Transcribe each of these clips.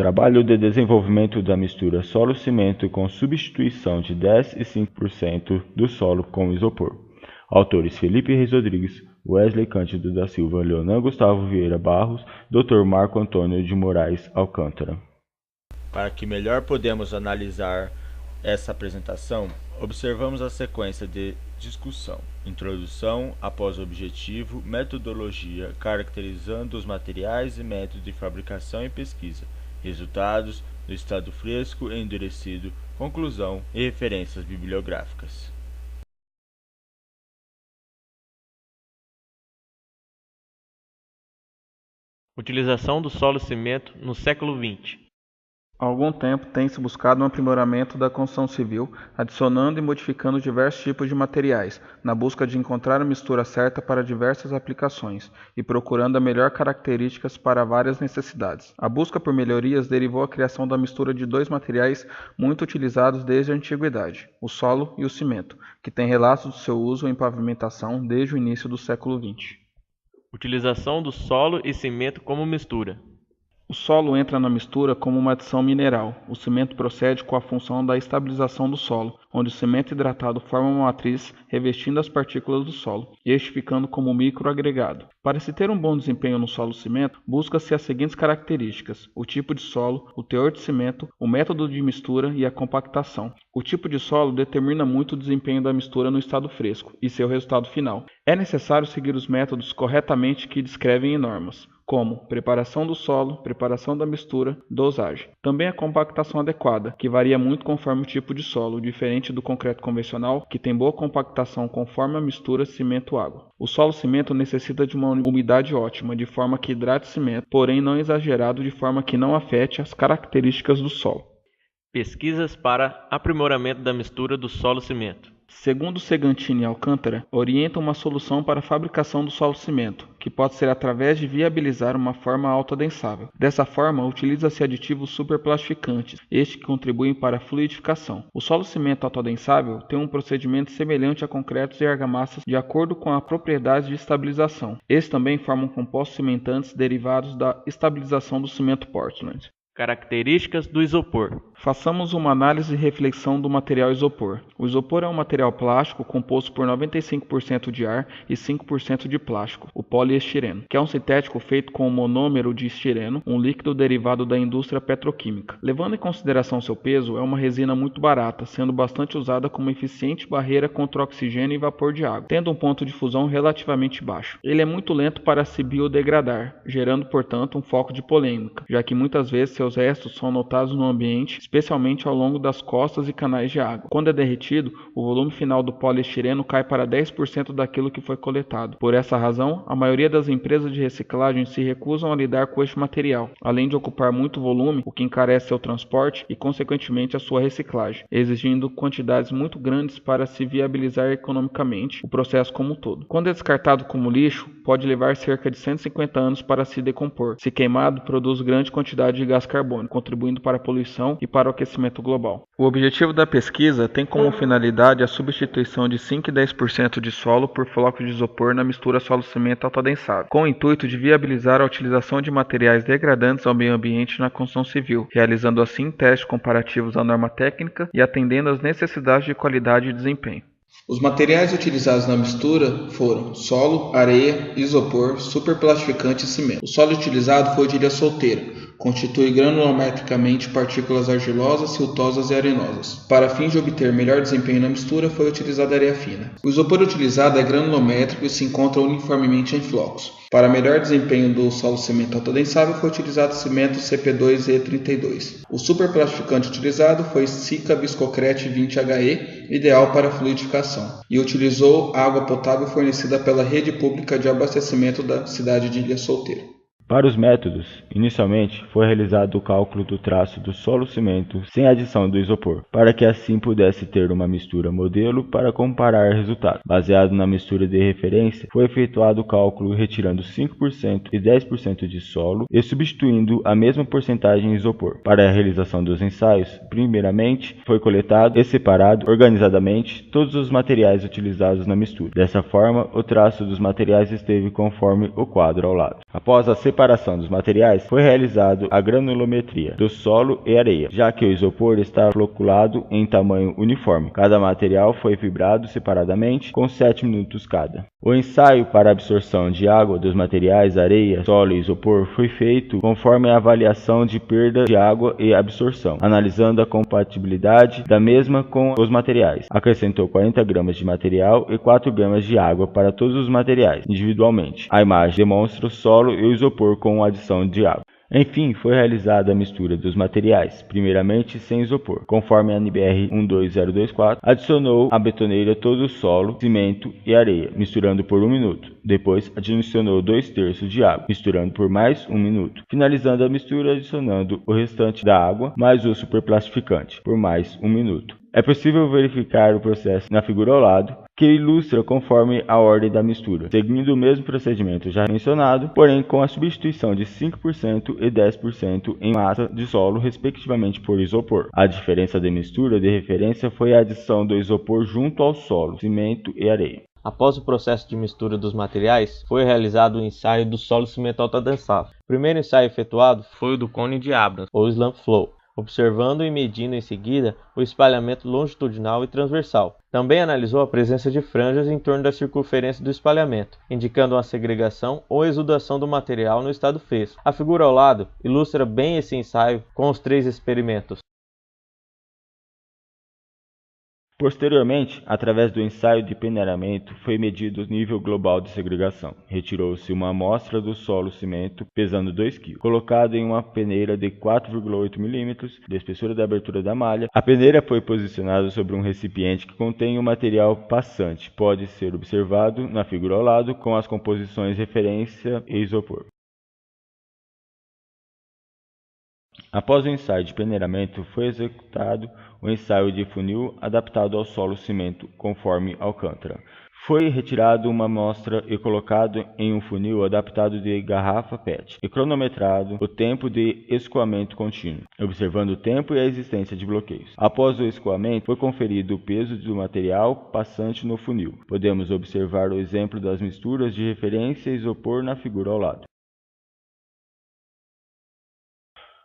Trabalho de desenvolvimento da mistura solo-cimento com substituição de 10 e 5% do solo com isopor. Autores Felipe Reis Rodrigues, Wesley Cândido da Silva, Leonan Gustavo Vieira Barros, Dr. Marco Antônio de Moraes Alcântara. Para que melhor podemos analisar essa apresentação, observamos a sequência de discussão, introdução, após o objetivo, metodologia, caracterizando os materiais e métodos de fabricação e pesquisa, resultados do estado fresco e endurecido, conclusão e referências bibliográficas. Utilização do solo-cimento no século XX. Há algum tempo tem-se buscado um aprimoramento da construção civil, adicionando e modificando diversos tipos de materiais, na busca de encontrar a mistura certa para diversas aplicações e procurando as melhores características para várias necessidades. A busca por melhorias derivou a criação da mistura de dois materiais muito utilizados desde a antiguidade, o solo e o cimento, que tem relatos do seu uso em pavimentação desde o início do século XX. Utilização do solo e cimento como mistura. O solo entra na mistura como uma adição mineral. O cimento procede com a função da estabilização do solo, onde o cimento hidratado forma uma matriz revestindo as partículas do solo, este ficando como microagregado. Para se ter um bom desempenho no solo-cimento, busca-se as seguintes características: o tipo de solo, o teor de cimento, o método de mistura e a compactação. O tipo de solo determina muito o desempenho da mistura no estado fresco e seu resultado final. É necessário seguir os métodos corretamente que descrevem em normas, como preparação do solo, preparação da mistura, dosagem. Também a compactação adequada, que varia muito conforme o tipo de solo, diferente do concreto convencional, que tem boa compactação conforme a mistura cimento-água. O solo-cimento necessita de uma umidade ótima, de forma que hidrate o cimento, porém não exagerado, de forma que não afete as características do solo. Pesquisas para aprimoramento da mistura do solo-cimento. Segundo Segantini e Alcântara, orienta uma solução para a fabricação do solo-cimento, que pode ser através de viabilizar uma forma autoadensável. Dessa forma, utiliza-se aditivos superplastificantes, estes que contribuem para a fluidificação. O solo-cimento autoadensável tem um procedimento semelhante a concretos e argamassas de acordo com a propriedade de estabilização. Estes também formam compostos cimentantes derivados da estabilização do cimento Portland. Características do isopor. Façamos uma análise e reflexão do material isopor. O isopor é um material plástico composto por 95% de ar e 5% de plástico, o poliestireno, que é um sintético feito com o monômero de estireno, um líquido derivado da indústria petroquímica. Levando em consideração seu peso, é uma resina muito barata, sendo bastante usada como eficiente barreira contra oxigênio e vapor de água, tendo um ponto de fusão relativamente baixo. Ele é muito lento para se biodegradar, gerando, portanto, um foco de polêmica, já que muitas vezes seus restos são notados no ambiente, especialmente ao longo das costas e canais de água. Quando é derretido, o volume final do poliestireno cai para 10% daquilo que foi coletado. Por essa razão, a maioria das empresas de reciclagem se recusam a lidar com este material, além de ocupar muito volume, o que encarece seu transporte e, consequentemente, a sua reciclagem, exigindo quantidades muito grandes para se viabilizar economicamente o processo como um todo. Quando é descartado como lixo, pode levar cerca de 150 anos para se decompor. Se queimado, produz grande quantidade de gás carbônico, contribuindo para a poluição e para o aquecimento global. O objetivo da pesquisa tem como finalidade a substituição de 5 e 10% de solo por floco de isopor na mistura solo-cimento autoadensável, com o intuito de viabilizar a utilização de materiais degradantes ao meio ambiente na construção civil, realizando assim testes comparativos à norma técnica e atendendo às necessidades de qualidade e desempenho. Os materiais utilizados na mistura foram solo, areia, isopor, superplastificante e cimento. O solo utilizado foi de ilha solteira, constitui granulometricamente partículas argilosas, siltosas e arenosas. Para fins de obter melhor desempenho na mistura, foi utilizada areia fina. O isopor utilizado é granulométrico e se encontra uniformemente em flocos. Para melhor desempenho do solo-cimento autoadensável, foi utilizado cimento CP2E32. O superplastificante utilizado foi Sika Viscocrete 20HE, ideal para fluidificação, e utilizou água potável fornecida pela rede pública de abastecimento da cidade de Ilha Solteira. Para os métodos, inicialmente foi realizado o cálculo do traço do solo-cimento sem adição do isopor, para que assim pudesse ter uma mistura modelo para comparar resultados. Baseado na mistura de referência, foi efetuado o cálculo retirando 5% e 10% de solo e substituindo a mesma porcentagem em isopor. Para a realização dos ensaios, primeiramente foi coletado e separado organizadamente todos os materiais utilizados na mistura. Dessa forma, o traço dos materiais esteve conforme o quadro ao lado. Após a separação separação dos materiais, foi realizado a granulometria do solo e areia, já que o isopor está floculado em tamanho uniforme. Cada material foi fibrado separadamente, com 7 minutos cada. O ensaio para a absorção de água dos materiais areia, solo e isopor foi feito conforme a avaliação de perda de água e absorção, analisando a compatibilidade da mesma com os materiais. Acrescentou 40 gramas de material e 4 gramas de água para todos os materiais, individualmente. A imagem demonstra o solo e o isopor com adição de água. Enfim, foi realizada a mistura dos materiais, primeiramente sem isopor. Conforme a NBR 12024, adicionou à betoneira todo o solo, cimento e areia, misturando por 1 minuto. Depois, adicionou 2/3 de água, misturando por mais 1 minuto. Finalizando a mistura, adicionando o restante da água, mais o superplastificante, por mais 1 minuto. É possível verificar o processo na figura ao lado, que ilustra conforme a ordem da mistura, seguindo o mesmo procedimento já mencionado, porém com a substituição de 5% e 10% em massa de solo, respectivamente, por isopor. A diferença de mistura de referência foi a adição do isopor junto ao solo, cimento e areia. Após o processo de mistura dos materiais, foi realizado o ensaio do solo cimento autoadensável. O primeiro ensaio efetuado foi o do cone de Abrams, ou Slump Flow, observando e medindo em seguida o espalhamento longitudinal e transversal. Também analisou a presença de franjas em torno da circunferência do espalhamento, indicando uma segregação ou exudação do material no estado fresco. A figura ao lado ilustra bem esse ensaio com os 3 experimentos. Posteriormente, através do ensaio de peneiramento, foi medido o nível global de segregação. Retirou-se uma amostra do solo cimento pesando 2 kg, colocado em uma peneira de 4,8 mm de espessura da abertura da malha. A peneira foi posicionada sobre um recipiente que contém o material passante. Pode ser observado na figura ao lado com as composições referência e isopor. Após o ensaio de peneiramento, foi executado o ensaio de funil adaptado ao solo cimento, conforme Alcântara. Foi retirado uma amostra e colocado em um funil adaptado de garrafa PET e cronometrado o tempo de escoamento contínuo, observando o tempo e a existência de bloqueios. Após o escoamento, foi conferido o peso do material passante no funil. Podemos observar o exemplo das misturas de referência e isopor na figura ao lado.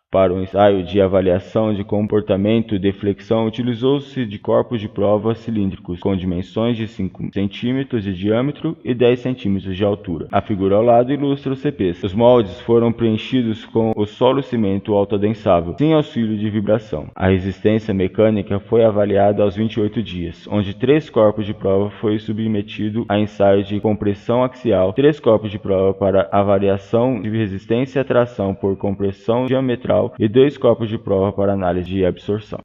Para o ensaio de avaliação de comportamento de flexão, utilizou-se de corpos de prova cilíndricos com dimensões de 5 cm de diâmetro e 10 cm de altura. A figura ao lado ilustra os CPs. Os moldes foram preenchidos com o solo cimento autoadensável, sem auxílio de vibração. A resistência mecânica foi avaliada aos 28 dias, onde 3 corpos de prova foi submetido a ensaio de compressão axial, 3 corpos de prova para avaliação de resistência e tração por compressão diametral e 2 corpos de prova para análise de absorção.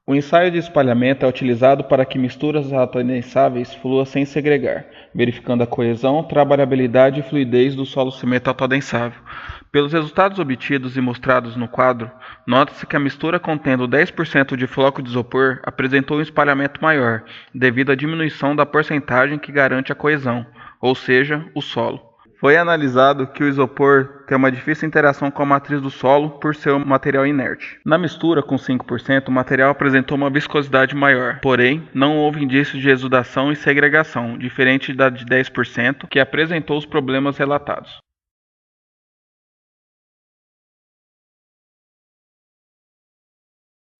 O ensaio de espalhamento é utilizado para que misturas autoadensáveis fluam sem segregar, verificando a coesão, trabalhabilidade e fluidez do solo cimento autoadensável. Pelos resultados obtidos e mostrados no quadro, nota-se que a mistura contendo 10% de floco de isopor apresentou um espalhamento maior, devido à diminuição da porcentagem que garante a coesão, ou seja, o solo. Foi analisado que o isopor tem uma difícil interação com a matriz do solo por ser um material inerte. Na mistura com 5%, o material apresentou uma viscosidade maior, porém, não houve indícios de exudação e segregação, diferente da de 10%, que apresentou os problemas relatados.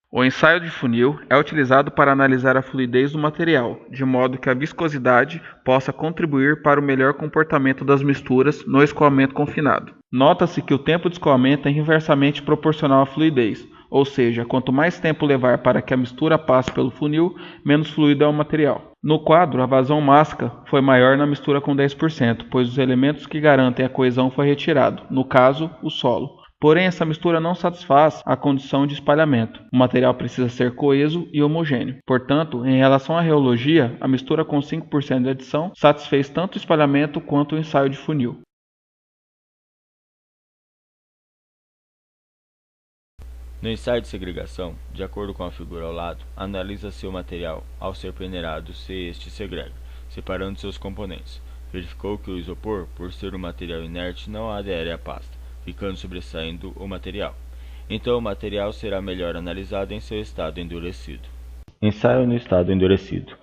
O ensaio de funil é utilizado para analisar a fluidez do material, de modo que a viscosidade possa contribuir para o melhor comportamento das misturas no escoamento confinado. Nota-se que o tempo de escoamento é inversamente proporcional à fluidez, ou seja, quanto mais tempo levar para que a mistura passe pelo funil, menos fluido é o material. No quadro, a vazão mássica foi maior na mistura com 10%, pois os elementos que garantem a coesão foi retirado, no caso, o solo. Porém, essa mistura não satisfaz a condição de espalhamento. O material precisa ser coeso e homogêneo. Portanto, em relação à reologia, a mistura com 5% de adição satisfez tanto o espalhamento quanto o ensaio de funil. No ensaio de segregação, de acordo com a figura ao lado, analisa-se o material ao ser peneirado se este segrega, separando seus componentes. Verificou que o isopor, por ser um material inerte, não adere à pasta, ficando sobressaindo o material. Então o material será melhor analisado em seu estado endurecido. Ensaio no estado endurecido.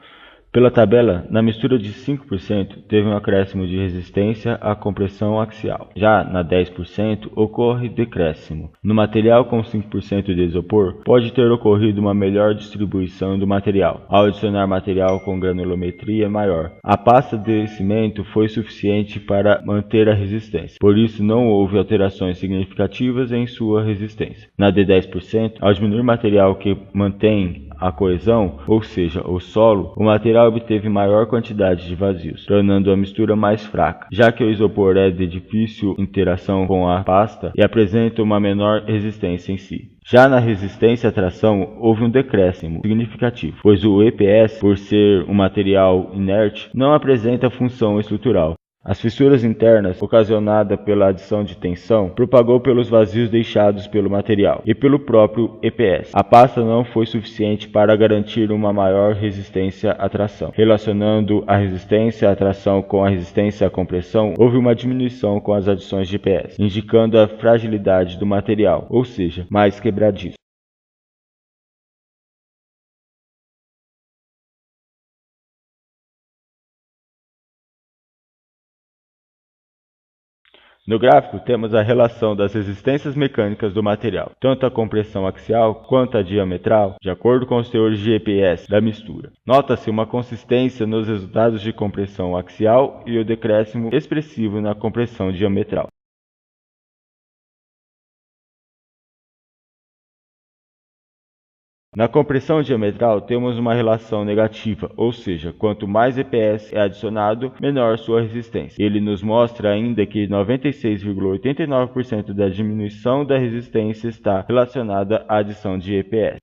Pela tabela, na mistura de 5% teve um acréscimo de resistência à compressão axial. Já na 10% ocorre decréscimo. No material com 5% de isopor, pode ter ocorrido uma melhor distribuição do material, ao adicionar material com granulometria maior. A pasta de cimento foi suficiente para manter a resistência, por isso não houve alterações significativas em sua resistência. Na de 10%, ao diminuir material que mantém a coesão, ou seja, o solo, o material obteve maior quantidade de vazios, tornando a mistura mais fraca, já que o isopor é de difícil interação com a pasta e apresenta uma menor resistência em si. Já na resistência à tração, houve um decréscimo significativo, pois o EPS, por ser um material inerte, não apresenta função estrutural. As fissuras internas, ocasionadas pela adição de tensão, propagou pelos vazios deixados pelo material e pelo próprio EPS. A pasta não foi suficiente para garantir uma maior resistência à tração. Relacionando a resistência à tração com a resistência à compressão, houve uma diminuição com as adições de EPS, indicando a fragilidade do material, ou seja, mais quebradiço. No gráfico, temos a relação das resistências mecânicas do material, tanto a compressão axial quanto a diametral, de acordo com os teores de EPS da mistura. Nota-se uma consistência nos resultados de compressão axial e o decréscimo expressivo na compressão diametral. Na compressão diametral, temos uma relação negativa, ou seja, quanto mais EPS é adicionado, menor sua resistência. Ele nos mostra ainda que 96,89% da diminuição da resistência está relacionada à adição de EPS.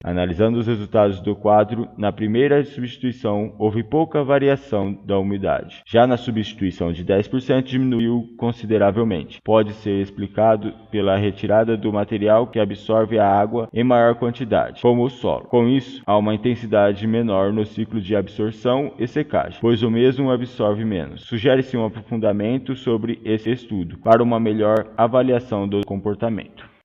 Analisando os resultados do quadro, na primeira substituição houve pouca variação da umidade. Já na substituição de 10% diminuiu consideravelmente. Pode ser explicado pela retirada do material que absorve a água em maior quantidade, como o solo. Com isso, há uma intensidade menor no ciclo de absorção e secagem, pois o mesmo absorve menos. Sugere-se um aprofundamento sobre esse estudo para uma melhor avaliação do comportamento.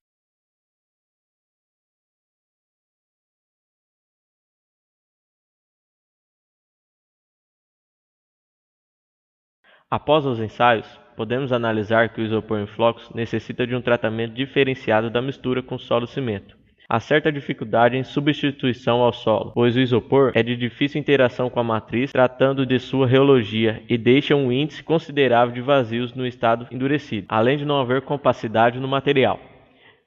Após os ensaios, podemos analisar que o isopor em flocos necessita de um tratamento diferenciado da mistura com solo-cimento. Há certa dificuldade em substituição ao solo, pois o isopor é de difícil interação com a matriz, tratando de sua reologia, e deixa um índice considerável de vazios no estado endurecido, além de não haver compacidade no material.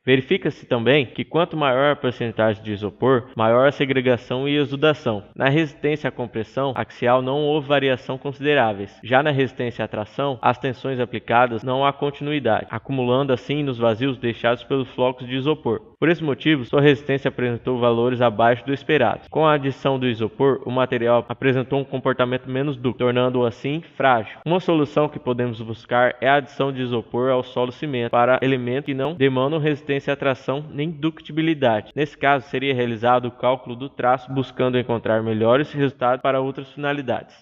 Verifica-se também que quanto maior a porcentagem de isopor, maior a segregação e exudação. Na resistência à compressão axial não houve variação consideráveis. Já na resistência à tração, as tensões aplicadas não há continuidade, acumulando assim nos vazios deixados pelos flocos de isopor. Por esse motivo, sua resistência apresentou valores abaixo do esperado. Com a adição do isopor, o material apresentou um comportamento menos dúctil, tornando-o assim frágil. Uma solução que podemos buscar é a adição de isopor ao solo-cimento para elementos que não demandam resistência à tração nem ductibilidade. Nesse caso, seria realizado o cálculo do traço, buscando encontrar melhores resultados para outras finalidades.